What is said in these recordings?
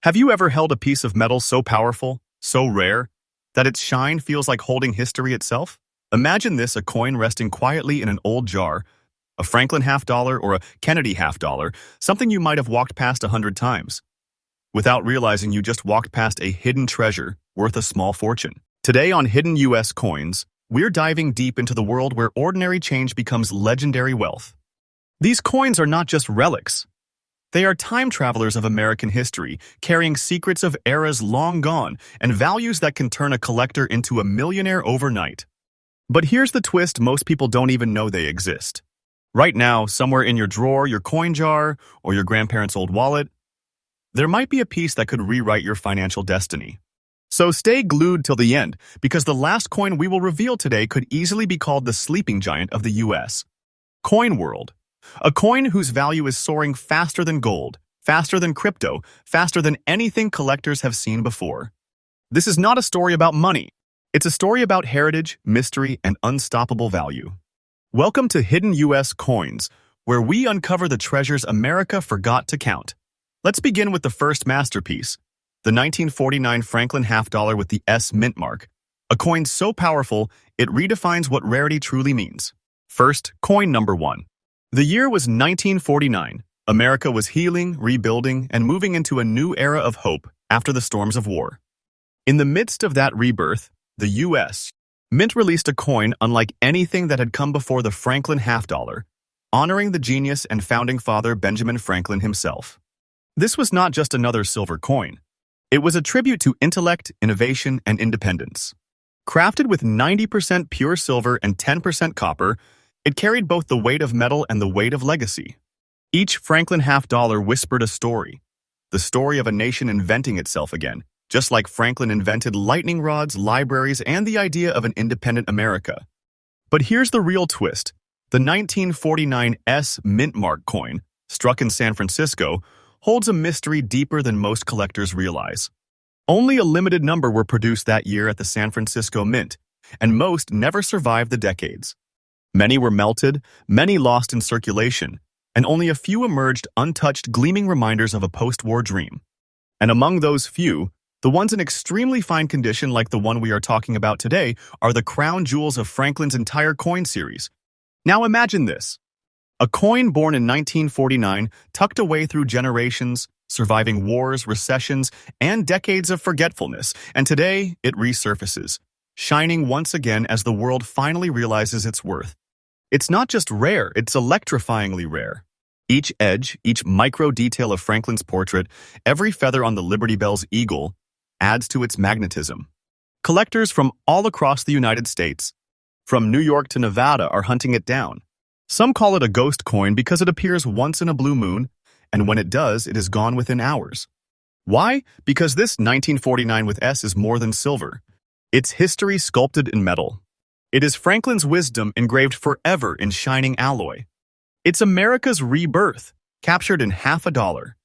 Have you ever held a piece of metal so powerful, so rare, that its shine feels like holding history itself? Imagine this: a coin resting quietly in an old jar, a Franklin half-dollar or a Kennedy half-dollar, something you might have walked past 100 times. Without realizing, you just walked past a hidden treasure worth a small fortune. Today on Hidden U.S. Coins, we're diving deep into the world where ordinary change becomes legendary wealth. These coins are not just relics. They are time travelers of American history, carrying secrets of eras long gone and values that can turn a collector into a millionaire overnight. But here's the twist: most people don't even know they exist. Right now, somewhere in your drawer, your coin jar, or your grandparents' old wallet, there might be a piece that could rewrite your financial destiny. So stay glued till the end, because the last coin we will reveal today could easily be called the sleeping giant of the U.S. Coin world. A coin whose value is soaring faster than gold, faster than crypto, faster than anything collectors have seen before. This is not a story about money. It's a story about heritage, mystery, and unstoppable value. Welcome to Hidden U.S. Coins, where we uncover the treasures America forgot to count. Let's begin with the first masterpiece, the 1949 Franklin half-dollar with the S mint mark, a coin so powerful it redefines what rarity truly means. First, coin number 1. The year was 1949. America was healing, rebuilding, and moving into a new era of hope after the storms of war. In the midst of that rebirth, the U.S. Mint released a coin unlike anything that had come before, the Franklin half-dollar, honoring the genius and founding father Benjamin Franklin himself. This was not just another silver coin. It was a tribute to intellect, innovation, and independence. Crafted with 90% pure silver and 10% copper, it carried both the weight of metal and the weight of legacy. Each Franklin half-dollar whispered a story, the story of a nation inventing itself again, just like Franklin invented lightning rods, libraries, and the idea of an independent America. But here's the real twist. The 1949 S mint mark coin, struck in San Francisco, holds a mystery deeper than most collectors realize. Only a limited number were produced that year at the San Francisco Mint, and most never survived the decades. Many were melted, many lost in circulation, and only a few emerged untouched, gleaming reminders of a post-war dream. And among those few, the ones in extremely fine condition, like the one we are talking about today, are the crown jewels of Franklin's entire coin series. Now imagine this. A coin born in 1949, tucked away through generations, surviving wars, recessions, and decades of forgetfulness, and today it resurfaces, shining once again as the world finally realizes its worth. It's not just rare, it's electrifyingly rare. Each edge, each micro detail of Franklin's portrait, every feather on the Liberty Bell's eagle, adds to its magnetism. Collectors from all across the United States, from New York to Nevada, are hunting it down. Some call it a ghost coin because it appears once in a blue moon, and when it does, it is gone within hours. Why? Because this 1949 with S is more than silver. It's history sculpted in metal. It is Franklin's wisdom engraved forever in shining alloy. It's America's rebirth, captured in half a dollar.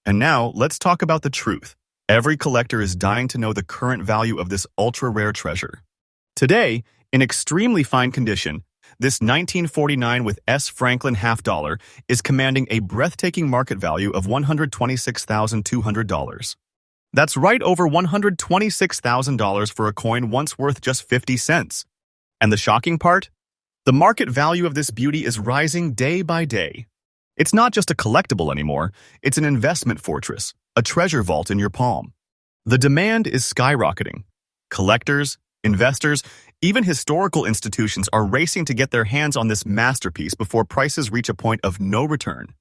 And now, let's talk about the truth. Every collector is dying to know the current value of this ultra-rare treasure. Today, in extremely fine condition, this 1949 with S Franklin half-dollar is commanding a breathtaking market value of $126,200. That's right over $126,000 for a coin once worth just 50 cents. And the shocking part? The market value of this beauty is rising day by day. It's not just a collectible anymore, it's an investment fortress, a treasure vault in your palm. The demand is skyrocketing. Collectors, investors, even historical institutions are racing to get their hands on this masterpiece before prices reach a point of no return.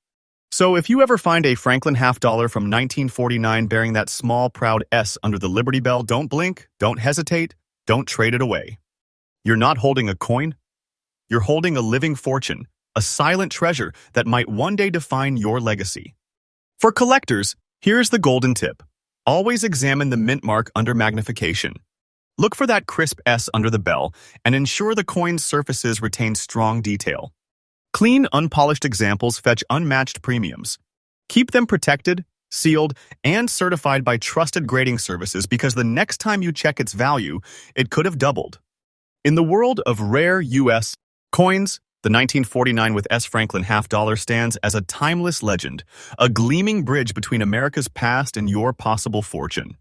So if you ever find a Franklin half-dollar from 1949 bearing that small, proud S under the Liberty Bell, don't blink, don't hesitate, don't trade it away. You're not holding a coin. You're holding a living fortune, a silent treasure that might one day define your legacy. For collectors, here's the golden tip. Always examine the mint mark under magnification. Look for that crisp S under the bell and ensure the coin's surfaces retain strong detail. Clean, unpolished examples fetch unmatched premiums. Keep them protected, sealed, and certified by trusted grading services, because the next time you check its value, it could have doubled. In the world of rare U.S. coins, The 1949 with S. Franklin half dollar stands as a timeless legend, a gleaming bridge between America's past and your possible fortune.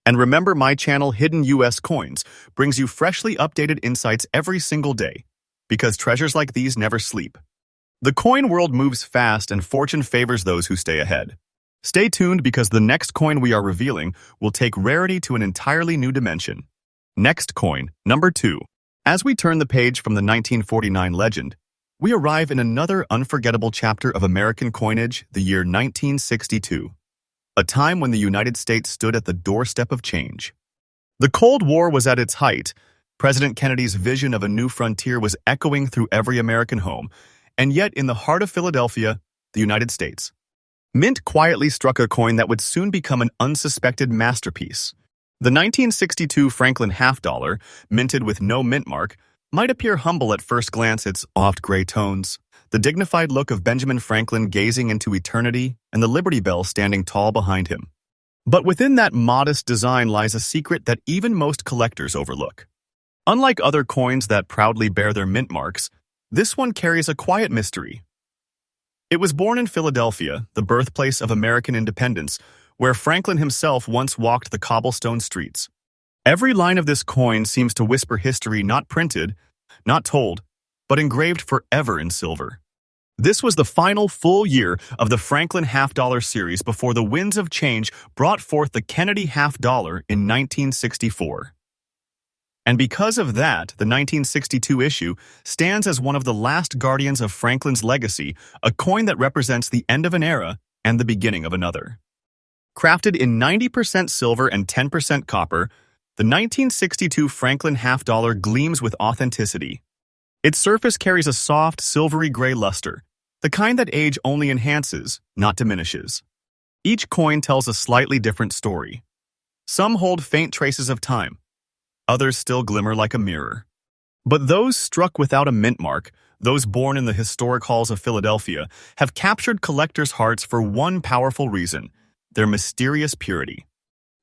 And remember, my channel, Hidden US Coins, brings you freshly updated insights every single day, because treasures like these never sleep. The coin world moves fast and fortune favors those who stay ahead. Stay tuned because the next coin we are revealing will take rarity to an entirely new dimension. Next coin, number 2. As we turn the page from the 1949 legend, we arrive in another unforgettable chapter of American coinage, the year 1962. A time when the United States stood at the doorstep of change. The Cold War was at its height. President Kennedy's vision of a new frontier was echoing through every American home, and yet in the heart of Philadelphia, the United States, Mint quietly struck a coin that would soon become an unsuspected masterpiece. The 1962 Franklin half dollar, minted with no mint mark, might appear humble at first glance, its oft gray tones, the dignified look of Benjamin Franklin gazing into eternity, and the Liberty Bell standing tall behind him. But within that modest design lies a secret that even most collectors overlook. Unlike other coins that proudly bear their mint marks, this one carries a quiet mystery. It was born in Philadelphia, the birthplace of American independence, where Franklin himself once walked the cobblestone streets. Every line of this coin seems to whisper history not printed, not told, but engraved forever in silver. This was the final full year of the Franklin half dollar series before the winds of change brought forth the Kennedy half dollar in 1964. And because of that, the 1962 issue stands as one of the last guardians of Franklin's legacy, a coin that represents the end of an era and the beginning of another. Crafted in 90% silver and 10% copper, the 1962 Franklin half dollar gleams with authenticity. Its surface carries a soft, silvery gray luster, the kind that age only enhances, not diminishes. Each coin tells a slightly different story. Some hold faint traces of time. Others still glimmer like a mirror. But those struck without a mint mark, those born in the historic halls of Philadelphia, have captured collectors' hearts for one powerful reason: their mysterious purity.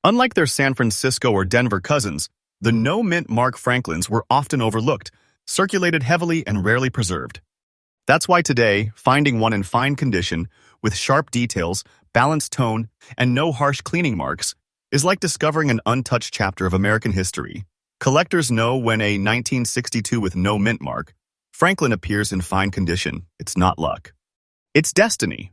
Unlike their San Francisco or Denver cousins, the no-mint mark Franklins were often overlooked, circulated heavily, and rarely preserved. That's why today, finding one in fine condition, with sharp details, balanced tone, and no harsh cleaning marks, is like discovering an untouched chapter of American history. Collectors know when a 1962 with no mint mark, Franklin appears in fine condition. It's not luck. It's destiny.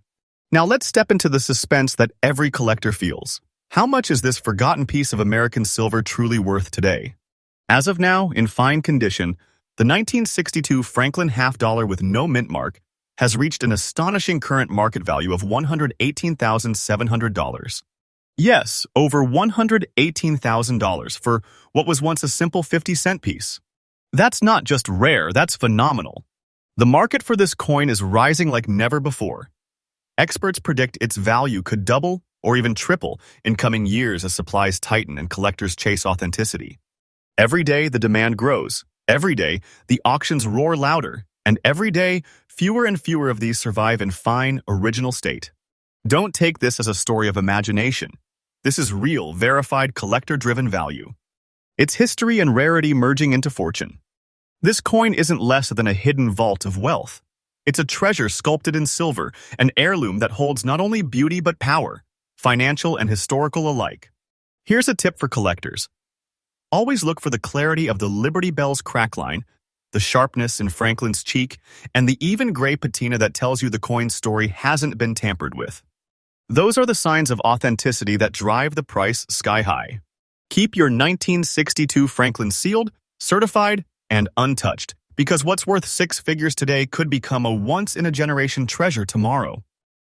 Now let's step into the suspense that every collector feels. How much is this forgotten piece of American silver truly worth today? As of now, in fine condition, the 1962 Franklin half dollar with no mint mark has reached an astonishing current market value of $118,700. Yes, over $118,000 for what was once a simple 50-cent piece. That's not just rare, that's phenomenal. The market for this coin is rising like never before. Experts predict its value could double or even triple in coming years as supplies tighten and collectors chase authenticity. Every day, the demand grows. Every day, the auctions roar louder. And every day, fewer and fewer of these survive in fine, original state. Don't take this as a story of imagination. This is real, verified, collector-driven value. It's history and rarity merging into fortune. This coin isn't less than a hidden vault of wealth. It's a treasure sculpted in silver, an heirloom that holds not only beauty but power, financial and historical alike. Here's a tip for collectors. Always look for the clarity of the Liberty Bell's crackline, the sharpness in Franklin's cheek, and the even gray patina that tells you the coin's story hasn't been tampered with. Those are the signs of authenticity that drive the price sky high. Keep your 1962 Franklin sealed, certified, and untouched, because what's worth six figures today could become a once-in-a-generation treasure tomorrow.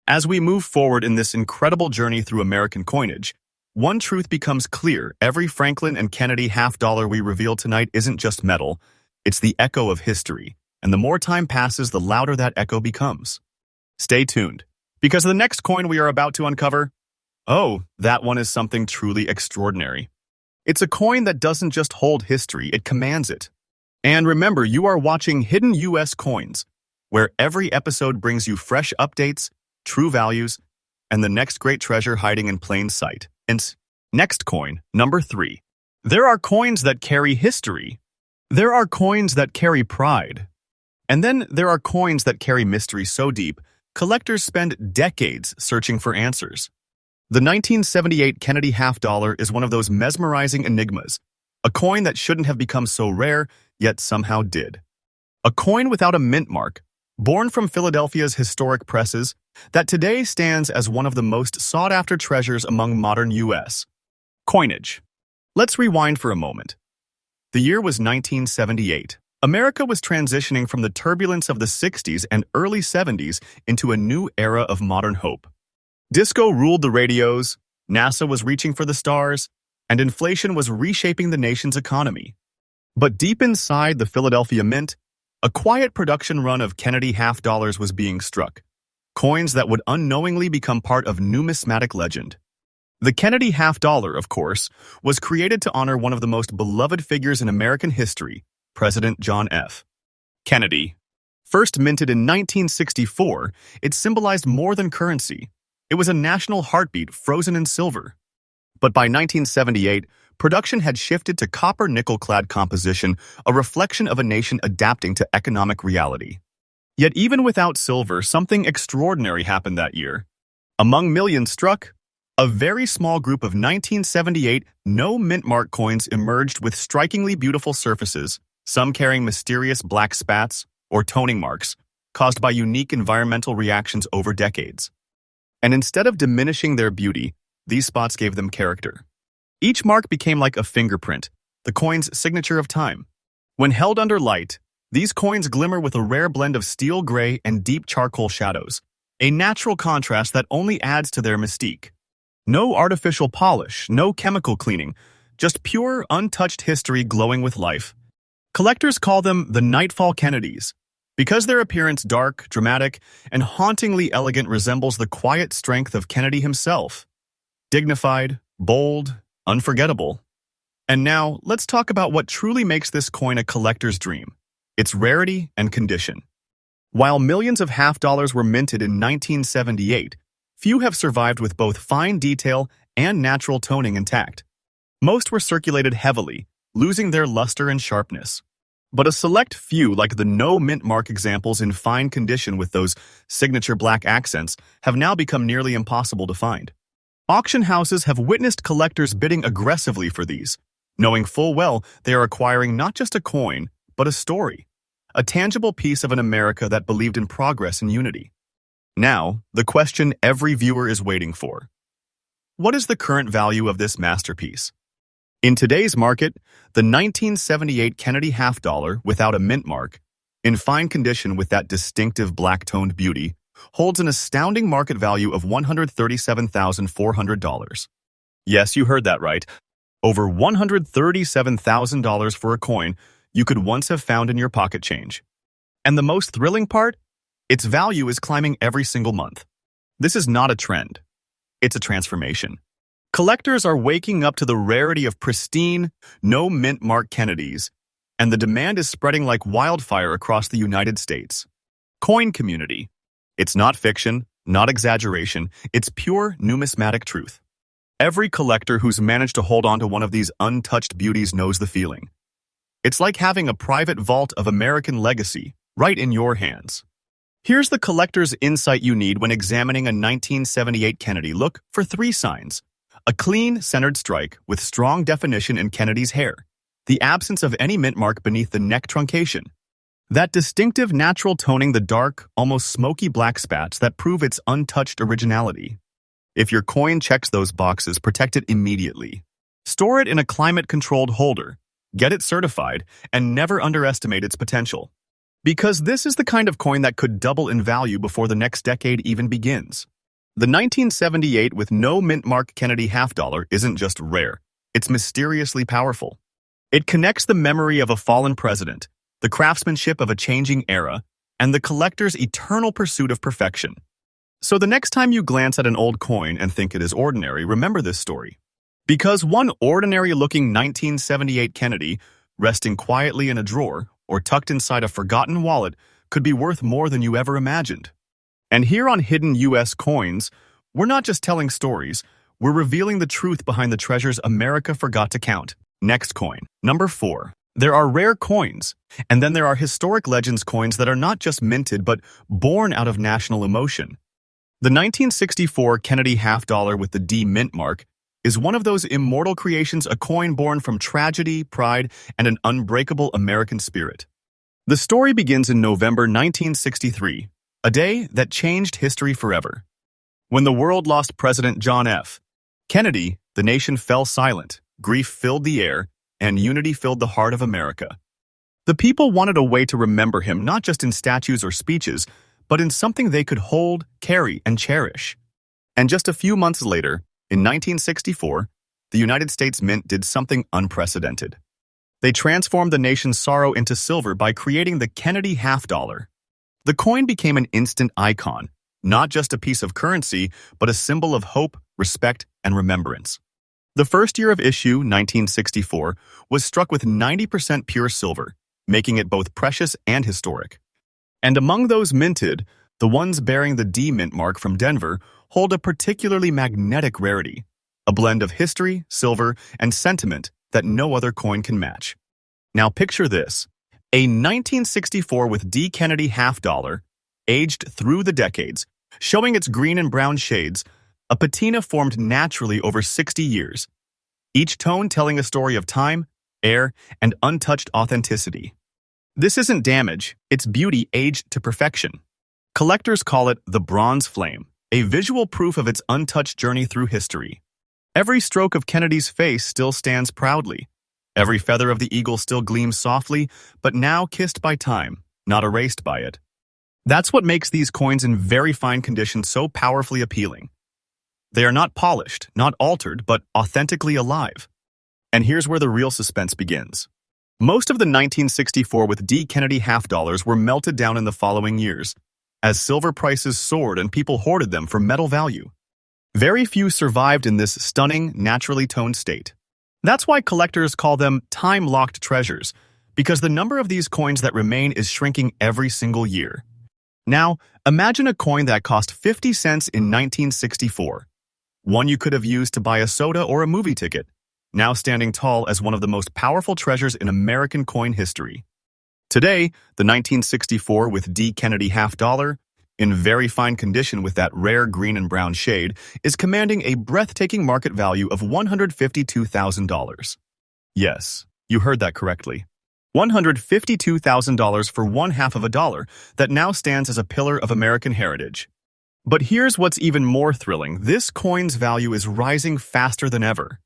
As we move forward in this incredible journey through American coinage, one truth becomes clear: every Franklin and Kennedy half dollar we reveal tonight isn't just metal, it's the echo of history, and the more time passes, the louder that echo becomes. Stay tuned, because the next coin we are about to uncover, that one is something truly extraordinary. It's a coin that doesn't just hold history, it commands it. And remember, you are watching Hidden US Coins, where every episode brings you fresh updates, true values, and the next great treasure hiding in plain sight. And next coin, number 3. There are coins that carry history. There are coins that carry pride. And then there are coins that carry mystery so deep, collectors spend decades searching for answers. The 1978 Kennedy half dollar is one of those mesmerizing enigmas, a coin that shouldn't have become so rare, yet somehow did. A coin without a mint mark, born from Philadelphia's historic presses, that today stands as one of the most sought-after treasures among modern U.S. coinage. Let's rewind for a moment. The year was 1978. America was transitioning from the turbulence of the 60s and early 70s into a new era of modern hope. Disco ruled the radios, NASA was reaching for the stars, and inflation was reshaping the nation's economy. But deep inside the Philadelphia Mint, a quiet production run of Kennedy half dollars was being struck, coins that would unknowingly become part of numismatic legend. The Kennedy half dollar, of course, was created to honor one of the most beloved figures in American history, President John F. Kennedy. First minted in 1964, it symbolized more than currency. It was a national heartbeat frozen in silver. But by 1978, production had shifted to copper-nickel-clad composition, a reflection of a nation adapting to economic reality. Yet even without silver, something extraordinary happened that year. Among millions struck, a very small group of 1978 no-mint mark coins emerged with strikingly beautiful surfaces, some carrying mysterious black spats or toning marks caused by unique environmental reactions over decades. And instead of diminishing their beauty, these spots gave them character. Each mark became like a fingerprint, the coin's signature of time. When held under light, these coins glimmer with a rare blend of steel gray and deep charcoal shadows, a natural contrast that only adds to their mystique. No artificial polish, no chemical cleaning, just pure, untouched history glowing with life. Collectors call them the Nightfall Kennedys, because their appearance dark, dramatic, and hauntingly elegant resembles the quiet strength of Kennedy himself. Dignified, bold, unforgettable. And now, let's talk about what truly makes this coin a collector's dream, its rarity and condition. While millions of half dollars were minted in 1978, few have survived with both fine detail and natural toning intact. Most were circulated heavily, losing their luster and sharpness. But a select few, like the no-mint mark examples in fine condition with those signature black accents, have now become nearly impossible to find. Auction houses have witnessed collectors bidding aggressively for these, knowing full well they are acquiring not just a coin, but a story, a tangible piece of an America that believed in progress and unity. Now, the question every viewer is waiting for. What is the current value of this masterpiece? In today's market, the 1978 Kennedy half dollar without a mint mark, in fine condition with that distinctive black-toned beauty, holds an astounding market value of $137,400. Yes, you heard that right. Over $137,000 for a coin you could once have found in your pocket change. And the most thrilling part? Its value is climbing every single month. This is not a trend. It's a transformation. Collectors are waking up to the rarity of pristine, no-mint mark Kennedys, and the demand is spreading like wildfire across the United States. Coin community. It's not fiction, not exaggeration, it's pure numismatic truth. Every collector who's managed to hold on to one of these untouched beauties knows the feeling. It's like having a private vault of American legacy right in your hands. Here's the collector's insight you need when examining a 1978 Kennedy. Look for 3 signs. A clean, centered strike with strong definition in Kennedy's hair. The absence of any mint mark beneath the neck truncation. That distinctive natural toning, the dark, almost smoky black spats that prove its untouched originality. If your coin checks those boxes, protect it immediately. Store it in a climate-controlled holder. Get it certified, and never underestimate its potential. Because this is the kind of coin that could double in value before the next decade even begins. The 1978 with no mint mark Kennedy half dollar isn't just rare, it's mysteriously powerful. It connects the memory of a fallen president, the craftsmanship of a changing era, and the collector's eternal pursuit of perfection. So the next time you glance at an old coin and think it is ordinary, remember this story. Because one ordinary-looking 1978 Kennedy, resting quietly in a drawer or tucked inside a forgotten wallet, could be worth more than you ever imagined. And here on Hidden U.S. Coins, we're not just telling stories, we're revealing the truth behind the treasures America forgot to count. Next coin. Number 4. There are rare coins, and then there are historic legends coins that are not just minted but born out of national emotion. The 1964 Kennedy half dollar with the D mint mark is one of those immortal creations, a coin born from tragedy, pride, and an unbreakable American spirit. The story begins in November 1963, a day that changed history forever. When the world lost President John F. Kennedy, the nation fell silent, grief filled the air, and unity filled the heart of America. The people wanted a way to remember him not just in statues or speeches, but in something they could hold, carry, and cherish. And just a few months later, in 1964, the United States Mint did something unprecedented. They transformed the nation's sorrow into silver by creating the Kennedy half dollar. The coin became an instant icon, not just a piece of currency, but a symbol of hope, respect, and remembrance. The first year of issue, 1964, was struck with 90% pure silver, making it both precious and historic. And among those minted, the ones bearing the D mint mark from Denver hold a particularly magnetic rarity, a blend of history, silver, and sentiment that no other coin can match. Now picture this, a 1964 with D Kennedy half dollar, aged through the decades, showing its green and brown shades, a patina formed naturally over 60 years, each tone telling a story of time, air, and untouched authenticity. This isn't damage, it's beauty aged to perfection. Collectors call it the Bronze Flame, a visual proof of its untouched journey through history. Every stroke of Kennedy's face still stands proudly. Every feather of the eagle still gleams softly, but now kissed by time, not erased by it. That's what makes these coins in very fine condition so powerfully appealing. They are not polished, not altered, but authentically alive. And here's where the real suspense begins. Most of the 1964 with D Kennedy half dollars were melted down in the following years, as silver prices soared and people hoarded them for metal value. Very few survived in this stunning, naturally toned state. That's why collectors call them time-locked treasures, because the number of these coins that remain is shrinking every single year. Now, imagine a coin that cost 50 cents in 1964, one you could have used to buy a soda or a movie ticket, now standing tall as one of the most powerful treasures in American coin history. Today, the 1964 with D Kennedy half dollar, in very fine condition with that rare green and brown shade, is commanding a breathtaking market value of $152,000. Yes, you heard that correctly. $152,000 for one half of a dollar that now stands as a pillar of American heritage. But here's what's even more thrilling. This coin's value is rising faster than ever.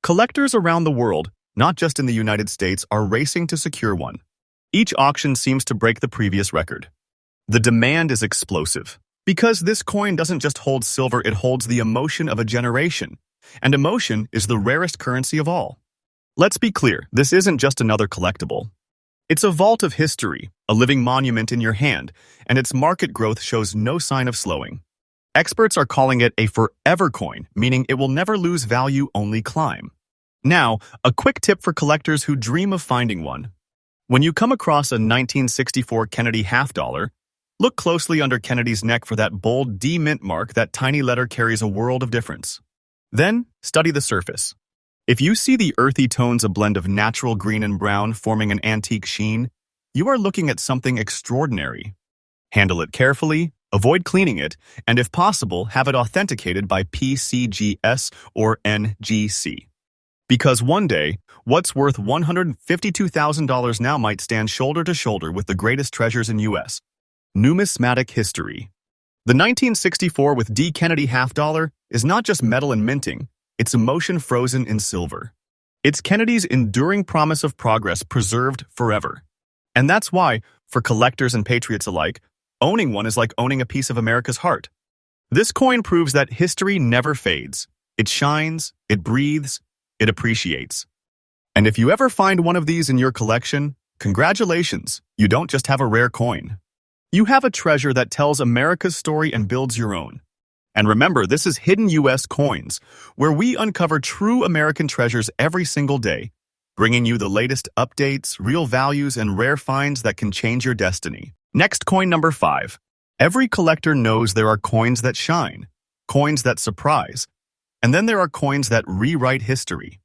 Collectors around the world, not just in the United States, are racing to secure one. Each auction seems to break the previous record. The demand is explosive. Because this coin doesn't just hold silver, it holds the emotion of a generation. And emotion is the rarest currency of all. Let's be clear, this isn't just another collectible. It's a vault of history, a living monument in your hand, and its market growth shows no sign of slowing. Experts are calling it a forever coin, meaning it will never lose value, only climb. Now, a quick tip for collectors who dream of finding one. When you come across a 1964 Kennedy half dollar, look closely under Kennedy's neck for that bold D mint mark. That tiny letter carries a world of difference. Then, study the surface. If you see the earthy tones, a blend of natural green and brown forming an antique sheen, you are looking at something extraordinary. Handle it carefully, avoid cleaning it, and if possible, have it authenticated by PCGS or NGC. Because one day, what's worth $152,000 now might stand shoulder to shoulder with the greatest treasures in U.S. numismatic history. The 1964 with D Kennedy half dollar is not just metal and minting, it's emotion frozen in silver. It's Kennedy's enduring promise of progress preserved forever. And that's why, for collectors and patriots alike, owning one is like owning a piece of America's heart. This coin proves that history never fades. It shines, it breathes, it appreciates. And if you ever find one of these in your collection, congratulations, you don't just have a rare coin. You have a treasure that tells America's story and builds your own. And remember, this is Hidden U.S. Coins, where we uncover true American treasures every single day, bringing you the latest updates, real values, and rare finds that can change your destiny. Next, coin number 5. Every collector knows there are coins that shine, coins that surprise, and then there are coins that rewrite history.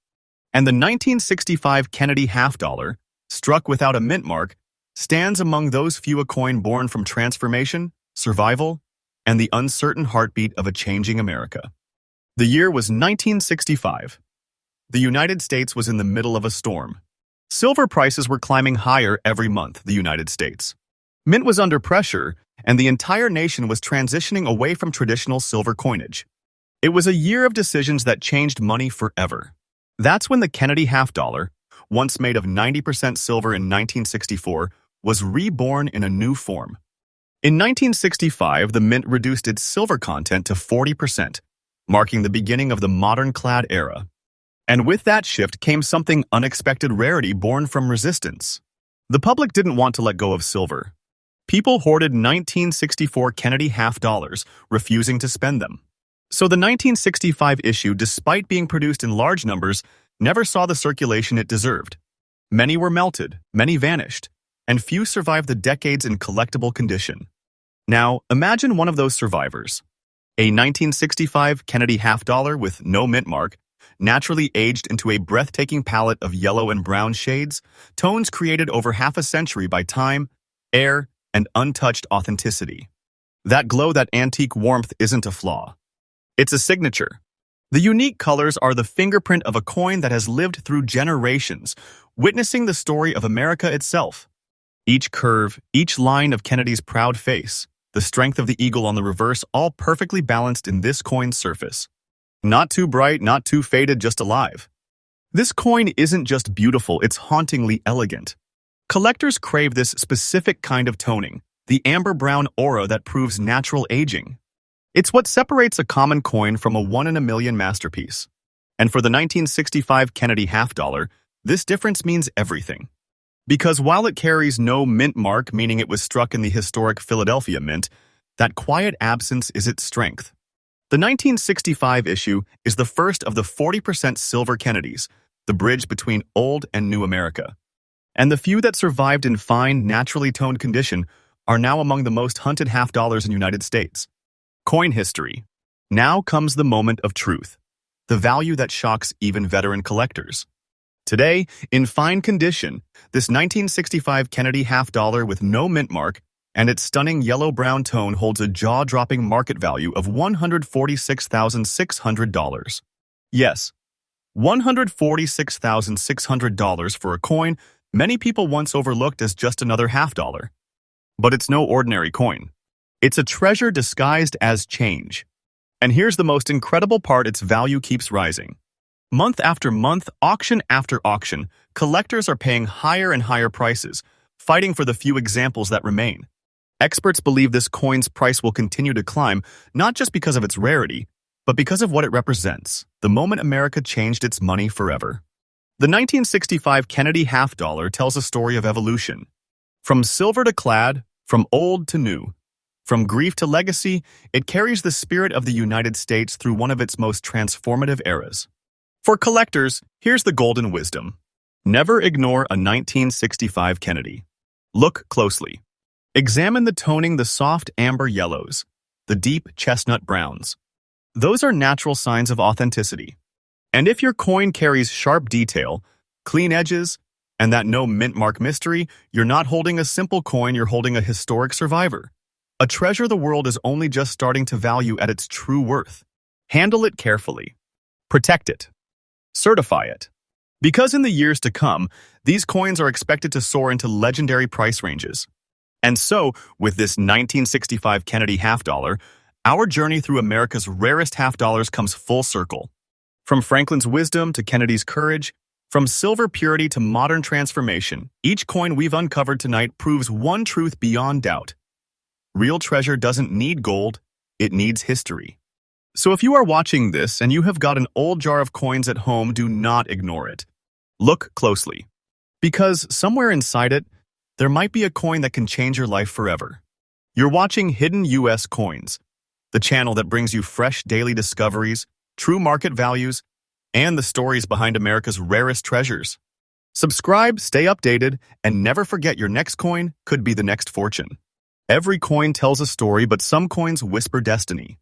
And the 1965 Kennedy half dollar, struck without a mint mark, stands among those few a coin born from transformation, survival, and the uncertain heartbeat of a changing America. The year was 1965. The United States was in the middle of a storm. Silver prices were climbing higher every month, the United States. Mint was under pressure, and the entire nation was transitioning away from traditional silver coinage. It was a year of decisions that changed money forever. That's when the Kennedy half dollar, once made of 90% silver in 1964, was reborn in a new form. In 1965, the mint reduced its silver content to 40%, marking the beginning of the modern clad era. And with that shift came something unexpected rarity born from resistance. The public didn't want to let go of silver. People hoarded 1964 Kennedy half dollars, refusing to spend them. So the 1965 issue, despite being produced in large numbers, never saw the circulation it deserved. Many were melted, many vanished, and few survived the decades in collectible condition. Now, imagine one of those survivors. A 1965 Kennedy half dollar with no mint mark, naturally aged into a breathtaking palette of yellow and brown shades, tones created over half a century by time, air, and untouched authenticity. That glow, that antique warmth isn't a flaw. It's a signature. The unique colors are the fingerprint of a coin that has lived through generations, witnessing the story of America itself. Each curve, each line of Kennedy's proud face, the strength of the eagle on the reverse, all perfectly balanced in this coin's surface. Not too bright, not too faded, just alive. This coin isn't just beautiful, it's hauntingly elegant. Collectors crave this specific kind of toning, the amber-brown aura that proves natural aging. It's what separates a common coin from a one-in-a-million masterpiece. And for the 1965 Kennedy half dollar, this difference means everything. Because while it carries no mint mark, meaning it was struck in the historic Philadelphia Mint, that quiet absence is its strength. The 1965 issue is the first of the 40% silver Kennedys, the bridge between old and new America. And the few that survived in fine, naturally toned condition are now among the most hunted half dollars in the United States. Coin history. Now comes the moment of truth, the value that shocks even veteran collectors. Today, in fine condition, this 1965 Kennedy half dollar with no mint mark and its stunning yellow-brown tone holds a jaw-dropping market value of $146,600. Yes, $146,600 for a coin many people once overlooked as just another half dollar. But it's no ordinary coin. It's a treasure disguised as change. And here's the most incredible part: its value keeps rising. Month after month, auction after auction, collectors are paying higher and higher prices, fighting for the few examples that remain. Experts believe this coin's price will continue to climb, not just because of its rarity, but because of what it represents, the moment America changed its money forever. The 1965 Kennedy half dollar tells a story of evolution. From silver to clad, from old to new, from grief to legacy, it carries the spirit of the United States through one of its most transformative eras. For collectors, here's the golden wisdom. Never ignore a 1965 Kennedy. Look closely. Examine the toning, the soft amber yellows, the deep chestnut browns. Those are natural signs of authenticity. And if your coin carries sharp detail, clean edges, and that no mint mark mystery, you're not holding a simple coin, you're holding a historic survivor. A treasure the world is only just starting to value at its true worth. Handle it carefully. Protect it. Certify it. Because in the years to come, these coins are expected to soar into legendary price ranges. And so, with this 1965 Kennedy half dollar, our journey through America's rarest half dollars comes full circle. From Franklin's wisdom to Kennedy's courage, from silver purity to modern transformation, each coin we've uncovered tonight proves one truth beyond doubt. Real treasure doesn't need gold, it needs history. So if you are watching this and you have got an old jar of coins at home, do not ignore it. Look closely. Because somewhere inside it, there might be a coin that can change your life forever. You're watching Hidden US Coins, the channel that brings you fresh daily discoveries, true market values, and the stories behind America's rarest treasures. Subscribe, stay updated, and never forget your next coin could be the next fortune. Every coin tells a story, but some coins whisper destiny.